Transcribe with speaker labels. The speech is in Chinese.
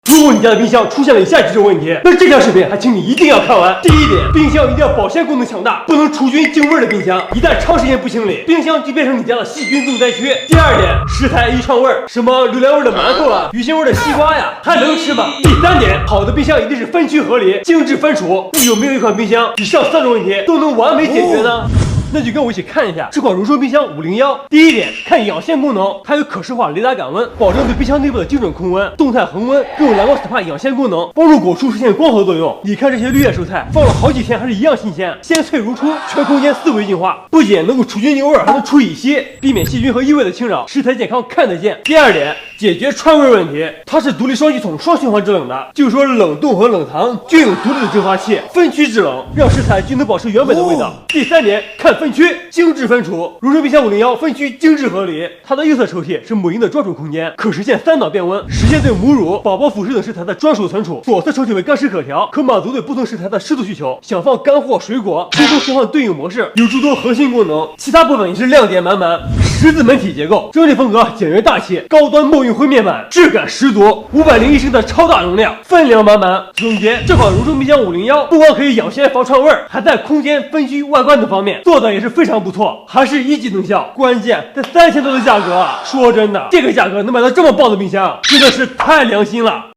Speaker 1: 如果你家的冰箱出现了以下几种问题，那这条视频还请你一定要看完。第一点，冰箱一定要保鲜功能强大，不能除菌净味的冰箱，一旦长时间不清理，冰箱就变成你家的细菌重灾区。第二点，食材易串味儿，什么榴莲味的馒头啊，鱼腥味的西瓜呀，还能吃吗？第三点，好的冰箱一定是分区合理、精致分储。你有没有一款冰箱，以上3种问题都能完美解决呢？那就跟我一起看一下这款荣升冰箱501。第一点，看养鲜功能，它有可视化雷达感温，保证对冰箱内部的精准控温、动态恒温，更有蓝光 SPA 养鲜功能，帮助果蔬实现光合作用。你看这些绿叶蔬菜，放了好几天还是一样新鲜，鲜脆如初，全空间4维净化，不仅能够除菌净味，还能除乙烯，避免细菌和异味的侵扰，食材健康看得见。第二点，解决串味问题，它是独立双系统双循环制冷的，就是说冷冻和冷藏均有独立的蒸发器，分区制冷，让食材均能保持原本的味道。第三点，看分区，精致分储。荣升冰箱501分区精致合理，它的右侧抽屉是母婴的专属空间，可实现3档变温，实现对母乳、宝宝辅食等食材的专属存储。左侧抽屉为干湿可调，可满足对不同食材的湿度需求，想放干货、水果，轻松切换对应模式，有诸多核心功能。其他部分也是亮点满满。十字门体结构，整体风格简约大气，高端墨韵灰面板，质感十足，501升的超大容量，分量满满。总结，这款荣升冰箱501不光可以养鲜防串味，还在空间、分区、外观等方面做的也是非常不错，还是1级能效。关键在3000多的价格啊，说真的，这个价格能买到这么棒的冰箱，真的是太良心了。